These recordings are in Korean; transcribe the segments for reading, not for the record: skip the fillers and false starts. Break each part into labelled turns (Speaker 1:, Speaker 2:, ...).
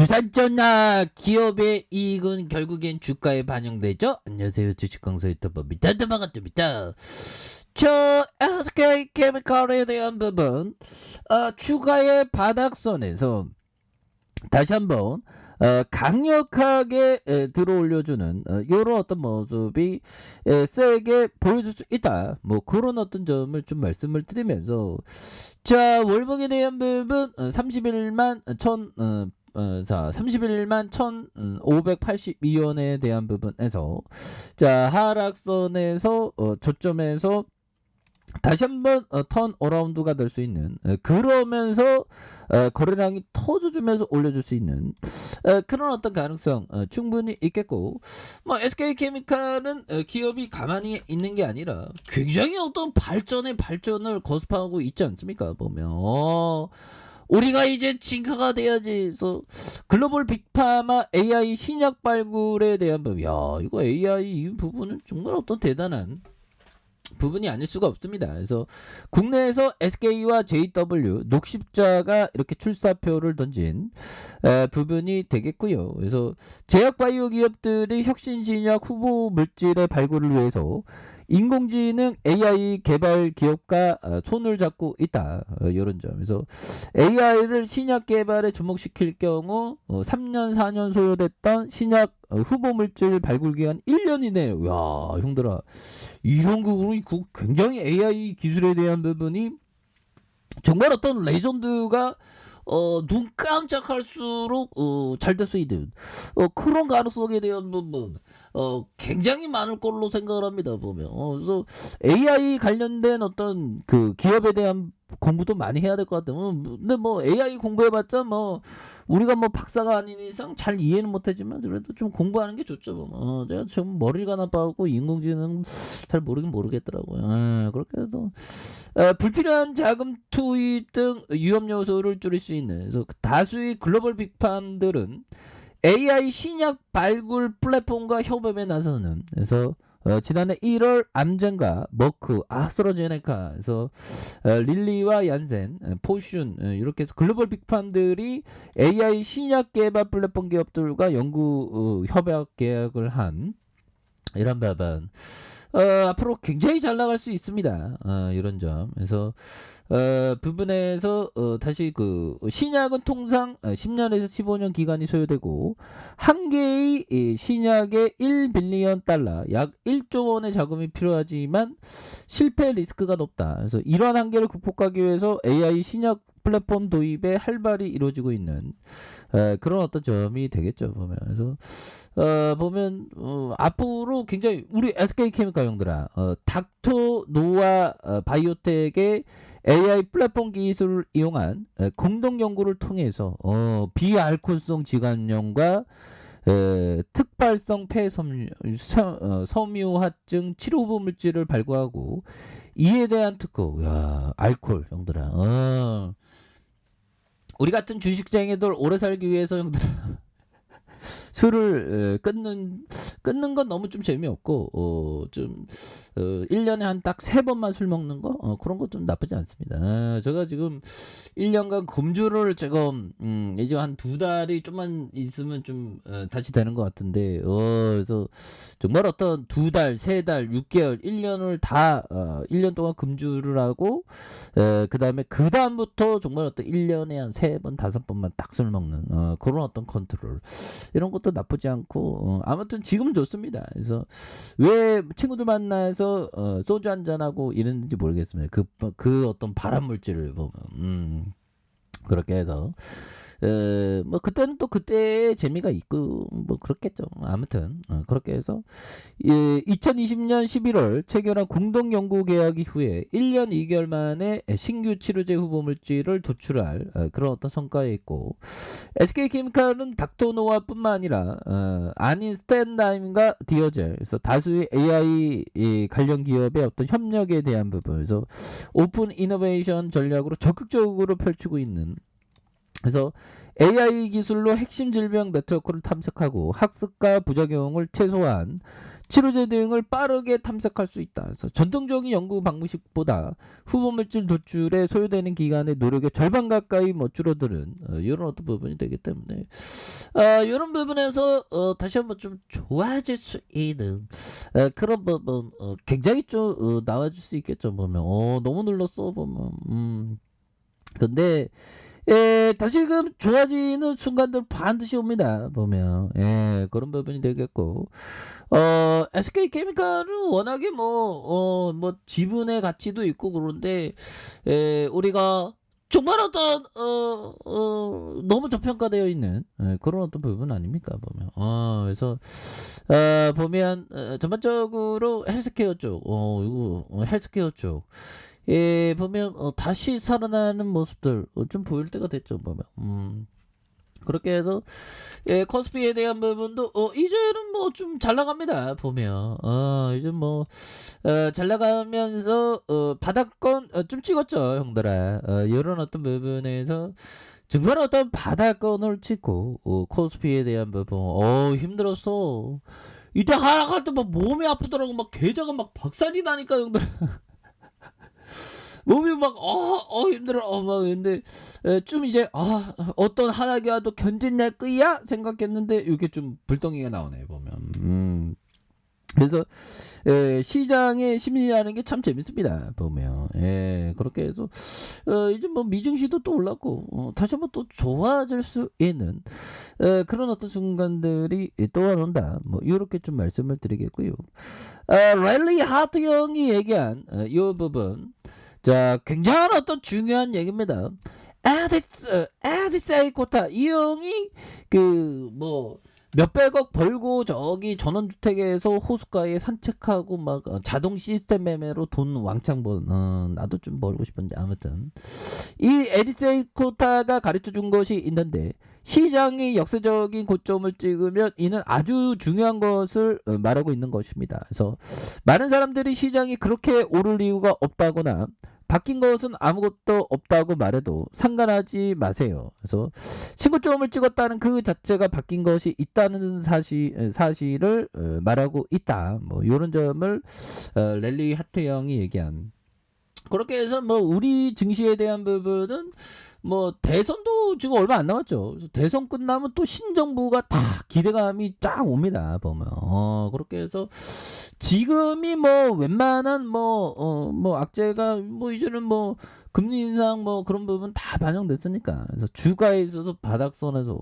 Speaker 1: 주산전나 기업의 이익은 결국엔 주가에 반영되죠. 안녕하세요, 주식강사 유튜버입니다. 반갑습니다. SK 케미칼에 대한 부분, 추가의 바닥선에서 다시 한번 강력하게 들어올려주는 이런 어떤 모습이 세게 보여줄 수 있다. 뭐 그런 어떤 점을 좀 말씀을 드리면서, 자, 월봉에 대한 부분 31만 31만 1,582원에 대한 부분에서, 자, 하락선에서 저점에서 다시 한번 턴 어라운드가 될 수 있는, 그러면서 거래량이 터져주면서 올려줄 수 있는 그런 어떤 가능성 충분히 있겠고, 뭐 SK케미칼은 기업이 가만히 있는 게 아니라 굉장히 어떤 발전을 거듭하고 있지 않습니까? 보면 우리가 이제 진화가 돼야지. 그래서 글로벌 빅파마 AI 신약 발굴에 대한 부분, 야, 이거 AI 이 부분은 정말 어떤 대단한 부분이 아닐 수가 없습니다. 그래서 국내에서 SK와 JW 녹십자가 이렇게 출사표를 던진 부분이 되겠고요. 그래서 제약 바이오 기업들이 혁신 신약 후보 물질의 발굴을 위해서 인공지능 AI 개발 기업과 손을 잡고 있다. 이런 점. 그래서 AI를 신약 개발에 접목시킬 경우 3년 4년 소요됐던 신약 후보 물질 발굴 기간 1년 이내에, 야, 형들아, 이런 부분이 굉장히 AI 기술에 대한 부분이 정말 어떤 레전드가 눈 깜짝할수록 잘 될 수 있는 그런 가능성에 대한 부분 굉장히 많을 걸로 생각을 합니다. 보면 그래서 AI 관련된 어떤 그 기업에 대한 공부도 많이 해야 될 것 같아요. 근데 뭐 AI 공부해봤자 뭐 우리가 뭐 박사가 아닌 이상 잘 이해는 못하지만 그래도 좀 공부하는 게 좋죠. 제가 좀 머리가 나빠갖고 인공지능 잘 모르긴 모르겠더라고요. 그렇게 해서 불필요한 자금 투입 등 위험 요소를 줄일 수 있는, 그래서 다수의 글로벌 빅팜들은 AI 신약 발굴 플랫폼과 협업에 나서는, 그래서 지난해 1월 암젠과 머크, 아스트라제네카에서 릴리와 얀센, 포슌 이렇게 해서 글로벌 빅팜들이 AI 신약 개발 플랫폼 기업들과 연구 협약 계약을 한 이런 부분, 앞으로 굉장히 잘 나갈 수 있습니다. 이런 점. 그래서 부분에서 다시 그 신약은 통상 10년에서 15년 기간이 소요되고, 한 개의 신약에 1빌리언 달러, 약 1조 원의 자금이 필요하지만 실패 리스크가 높다. 그래서 이러한 한계를 극복하기 위해서 AI 신약 플랫폼 도입에 활발히 이루어지고 있는 그런 어떤 점이 되겠죠. 보면. 그래서 보면 앞으로 굉장히 우리 SK케미칼 형들아, 닥터노와 바이오텍의 AI 플랫폼 기술을 이용한 공동 연구를 통해서 비알코올성 지감염과 특발성 섬유화증 치료 후보 물질을 발굴하고, 이에 대한 특허, 야, 알코올 형들아, 우리 같은 주식쟁이들 오래 살기 위해서 형들아, 술을 끊는 건 너무 좀 재미없고, 1년에 한 딱 3번만 술 먹는 거, 그런 거 좀 나쁘지 않습니다. 제가 지금 1년간 금주를 지금 이제 한 2달이 좀만 있으면 좀 다시 되는 것 같은데, 그래서 정말 어떤 2달, 3달, 6개월, 1년을 다 1년 동안 금주를 하고, 그 다음부터 정말 어떤 1년에 한 3번, 5번만 딱 술 먹는 그런 어떤 컨트롤, 이런 것도 나쁘지 않고, 아무튼 지금은 좋습니다. 그래서 왜 친구들 만나서 소주 한잔하고 이랬는지 모르겠습니다. 그 어떤 발암 물질을 보면, 그렇게 해서 뭐 그때는 또 그때의 재미가 있고 뭐 그렇겠죠. 아무튼 그렇게 해서 2020년 11월 체결한 공동 연구 계약 이후에 1년 2개월 만에 신규 치료제 후보 물질을 도출할 그런 어떤 성과에 있고, SK케미칼은 닥터노와뿐만 아니라 아닌 스탠다임과 디어젤, 그래서 다수의 AI 관련 기업의 어떤 협력에 대한 부분, 그래서 오픈 이노베이션 전략으로 적극적으로 펼치고 있는, 그래서 AI 기술로 핵심 질병 네트워크를 탐색하고 학습과 부작용을 최소화한 치료제 등을 빠르게 탐색할 수 있다. 그래서 전통적인 연구 방식보다 후보 물질 도출에 소요되는 기간의 노력의 절반 가까이 뭐 줄어드는 이런 어떤 부분이 되기 때문에 이런 부분에서 다시 한번 좀 좋아질 수 있는 그런 부분 굉장히 좀 나와줄 수 있겠죠. 보면 너무 눌렀어 보면 근데 다시금 좋아지는 순간들 반드시 옵니다. 보면 그런 부분이 되겠고 SK케미칼은 워낙에 뭐 지분의 가치도 있고 그런데 우리가 정말 어떤 너무 저평가되어 있는 그런 어떤 부분 아닙니까 보면 그래서 보면 전반적으로 헬스케어 쪽 이거 헬스케어 쪽 보면 다시 살아나는 모습들 좀 보일 때가 됐죠 보면 그렇게 해서 코스피에 대한 부분도 이제는 뭐 좀 잘 나갑니다 보면 이제 뭐 잘 나가면서 바닥권 좀 찍었죠 형들아 이런 어떤 부분에서 증거는 어떤 바닥권을 찍고 코스피에 대한 부분 힘들었어 이때 하락할 때 막 몸이 아프더라고 막 계좌가 막 박살이 나니까 형들 몸이 막 힘들어 막 근데 좀 이제 어떤 하락이 와도 견딜 거야 생각했는데 이렇게 좀 불덩이가 나오네 보면 그래서 시장의 심리라는 게 참 재밌습니다 보면 그렇게 해서 이제 뭐 미증시도 또 올랐고 다시 한번 또 좋아질 수 있는 그런 어떤 순간들이 또 온다 뭐 이렇게 좀 말씀을 드리겠고요. 랠리 하트 형이 얘기한 이 부분 자 굉장한 어떤 중요한 얘기입니다. 에디세이코타 이 형이 그 뭐 몇백억 벌고 저기 전원주택에서 호숫가에 산책하고 막 자동 시스템 매매로 돈 왕창 번 나도 좀 벌고 싶은데 아무튼 이 에디세이코타가 가르쳐준 것이 있는데 시장이 역사적인 고점을 찍으면 이는 아주 중요한 것을 말하고 있는 것입니다. 그래서 많은 사람들이 시장이 그렇게 오를 이유가 없다거나 바뀐 것은 아무것도 없다고 말해도 상관하지 마세요. 그래서 신고점을 찍었다는 그 자체가 바뀐 것이 있다는 사실을 말하고 있다. 뭐 이런 점을 랠리 하트 형이 얘기한. 그렇게 해서 뭐 우리 증시에 대한 부분은 뭐 대선도 지금 얼마 안 남았죠. 그래서 대선 끝나면 또 신정부가 다 기대감이 쫙 옵니다. 보면 그렇게 해서 지금이 뭐 웬만한 뭐 악재가 뭐 이제는 뭐 금리 인상 뭐 그런 부분 다 반영됐으니까 그래서 주가에 있어서 바닥선에서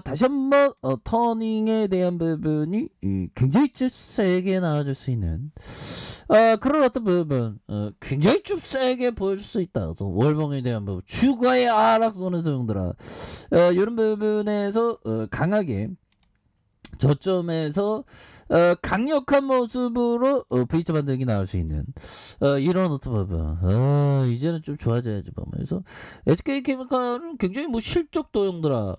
Speaker 1: 다시 한번 터닝에 대한 부분이 굉장히 좀 세게 나와줄 수 있는 그런 어떤 부분 굉장히 좀 세게 보여줄 수 있다. 그래서 월봉에 대한 부분 주가의 하락선에서 정도라 이런 부분에서 강하게 저점에서 강력한 모습으로 V자 만들기 나올 수 있는 이런 어떤 부분 이제는 좀 좋아져야지 보면 그래서 SK케미칼은 굉장히 뭐 실적도 형들아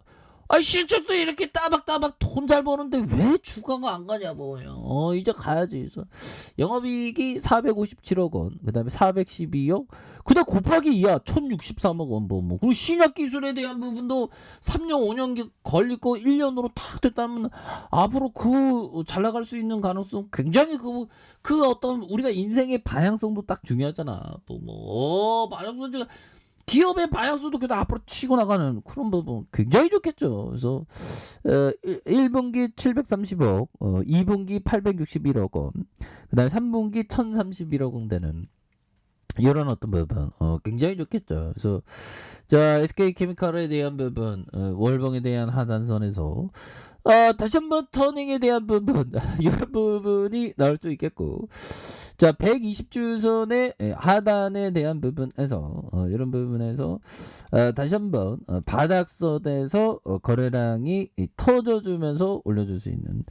Speaker 1: 실적도 이렇게 따박따박 돈 잘 버는데 왜 주가가 안 가냐고요. 이제 가야지. 그래서 영업이익이 457억 원, 그 다음에 412억, 그 다음 곱하기 2야 1063억 원. 뭐. 그리고 신약 기술에 대한 부분도 3년, 5년 걸리고 1년으로 탁 됐다면 앞으로 잘 나갈 수 있는 가능성 굉장히 그 어떤 우리가 인생의 방향성도 딱 중요하잖아. 방향성 기업의 방향성도 그래도 앞으로 치고 나가는 그런 부분 굉장히 좋겠죠. 그래서 1분기 730억, 2분기 861억 원, 그 다음에 3분기 1031억 원 되는 이런 어떤 부분 굉장히 좋겠죠. 그래서 자 SK케미칼에 대한 부분 월봉에 대한 하단선에서 다시 한번 터닝에 대한 부분 이런 부분이 나올 수 있겠고 자 120주선의 하단에 대한 부분에서 이런 부분에서 다시 한번 바닥선에서 거래량이 터져주면서 올려줄 수 있는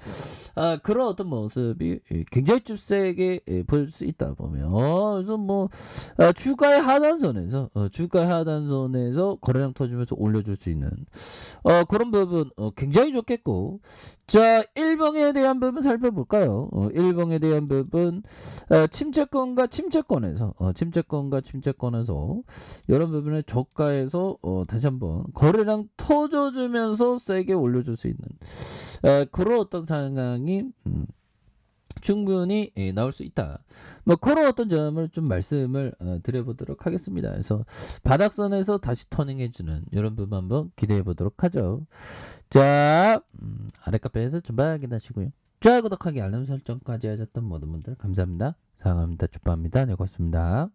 Speaker 1: 그런 어떤 모습이 굉장히 좀 세게 보일 수 있다 보면 그래서 뭐 주가의 하단선에서 거래량 터지면서 올려줄 수 있는 그런 부분 굉장히 좋겠고 있고, 자, 일봉에 대한 부분 살펴볼까요? 일봉에 대한 부분, 침체권과 침체권에서, 이런 부분을 저가에서 다시 한번 거래량 터져주면서 세게 올려줄 수 있는 그런 어떤 상황이 충분히 나올 수 있다. 뭐 그런 어떤 점을 좀 말씀을 드려보도록 하겠습니다. 그래서 바닥선에서 다시 터닝해주는 이런 부분 한번 기대해보도록 하죠. 자, 아래 카페에서 좀 확인하시고요. 좋아요, 구독하기, 알람 설정까지 하셨던 모든 분들 감사합니다. 사랑합니다. 축복합니다. 네, 고맙습니다.